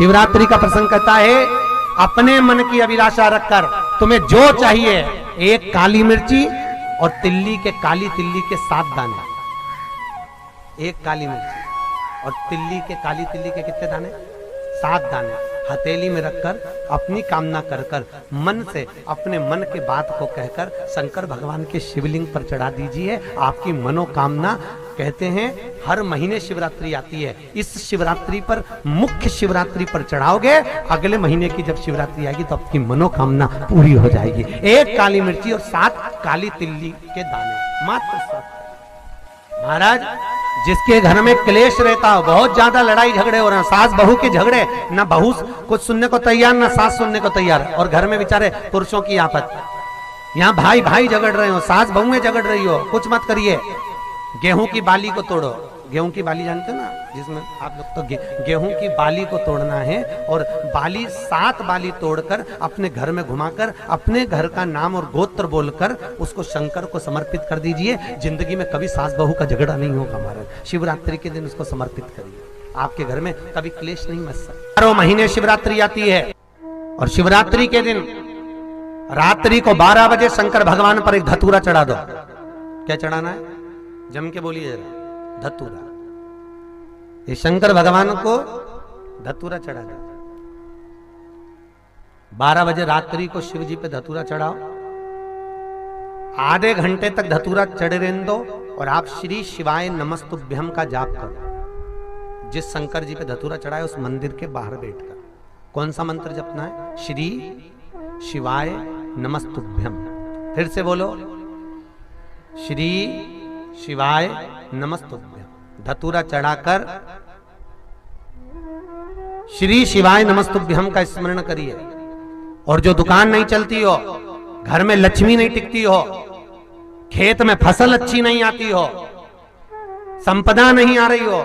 शिवरात्रि का प्रसंग कहता है, अपने मन की अभिलाषा रखकर तुम्हें जो चाहिए, एक काली मिर्ची और काली तिल्ली के 7 दाने। एक काली मिर्ची और काली तिल्ली के कितने दाने? 7 दाने हथेली में रखकर अपनी कामना कर कर मन से अपने मन के बात को कहकर शंकर भगवान के शिवलिंग पर चढ़ा दीजिए। आपकी मनोकामना, कहते हैं हर महीने शिवरात्रि आती है, इस शिवरात्रि पर, मुख्य शिवरात्रि पर चढ़ाओगे, अगले महीने की जब शिवरात्रि आएगी तो आपकी मनोकामना पूरी हो जाएगी। एक काली मिर्ची और 7 काली तिल्ली के दाने, मात्र 7। महाराज, जिसके घर में क्लेश रहता हो, बहुत ज्यादा लड़ाई झगड़े हो रहे हैं, सास बहू के झगड़े, ना बहू कुछ सुनने को तैयार ना सास सुनने को तैयार, और घर में बेचारे पुरुषों की आफत, यहाँ भाई भाई झगड़ रहे हो, सास बहू में झगड़ रही हो, कुछ मत करिए। गेहूं की बाली को तोड़ो। गेहूं की बाली जानते हो ना, जिसमें आप लोग तो गेहूं की बाली को तोड़ना है, और बाली 7 बाली तोड़कर अपने घर में घुमाकर अपने घर का नाम और गोत्र बोलकर उसको शंकर को समर्पित कर दीजिए। जिंदगी में कभी सास बहू का झगड़ा नहीं होगा महाराज। शिवरात्रि के दिन उसको समर्पित करिए, आपके घर में कभी क्लेश नहीं मच सकता। 12 महीने शिवरात्रि आती है, और शिवरात्रि के दिन रात्रि को 12 बजे शंकर भगवान पर एक धतूरा चढ़ा दो। क्या चढ़ाना है? जम के बोलिए जरा, धतूरा। ये शंकर भगवान को धतूरा चढ़ा दो। 12 बजे रात्रि को शिव जी पे धतूरा चढ़ाओ, आधे घंटे तक धतूरा चढ़े रहने दो, और आप श्री शिवाय नमस्तुभ्यम का जाप करो। जिस शंकर जी पे धतूरा चढ़ाए उस मंदिर के बाहर बैठकर कौन सा मंत्र जपना है? श्री शिवाय नमस्तुभ्यम। फिर से बोलो, श्री शिवाय नमस्तुभ्यम। धतूरा चढ़ाकर श्री शिवाय नमस्तुभ्यम का स्मरण करिए। और जो दुकान नहीं चलती हो, घर में लक्ष्मी नहीं टिकती हो, खेत में फसल अच्छी नहीं आती हो, संपदा नहीं आ रही हो,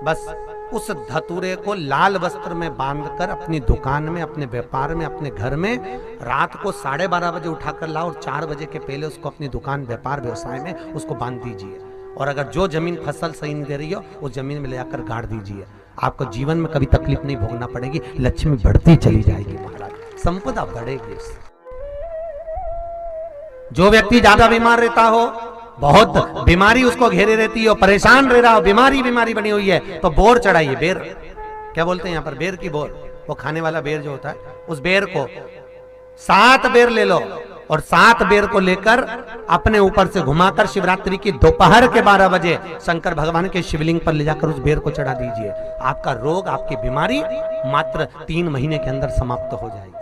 बस उस धतूरे को लाल वस्त्र में बांधकर अपनी दुकान में, अपने व्यापार में, अपने घर में रात को 12:30 बजे उठाकर लाओ, और 4 बजे के पहले उसको अपनी दुकान, व्यापार, व्यवसाय में उसको बांध दीजिए। और अगर जो जमीन फसल सही नहीं दे रही हो, उस जमीन में ले जाकर गाड़ दीजिए। आपको जीवन में कभी तकलीफ नहीं भोगना पड़ेगी, लक्ष्मी बढ़ती चली जाएगी महाराज, संपदा बढ़ेगी। जो व्यक्ति ज्यादा बीमार रहता हो, बहुत बीमारी उसको घेरे रहती है, परेशान रह रहा हो, बीमारी बनी हुई है, तो बोर चढ़ाइए। बेर, क्या बोलते हैं यहाँ पर? बेर की बोर, वो खाने वाला बेर जो होता है, उस बेर को 7 बेर ले लो, और 7 बेर को लेकर अपने ऊपर से घुमाकर शिवरात्रि की दोपहर के 12 बजे शंकर भगवान के शिवलिंग पर ले जाकर उस बेर को चढ़ा दीजिए। आपका रोग, आपकी बीमारी मात्र 3 महीने के अंदर समाप्त हो जाएगी।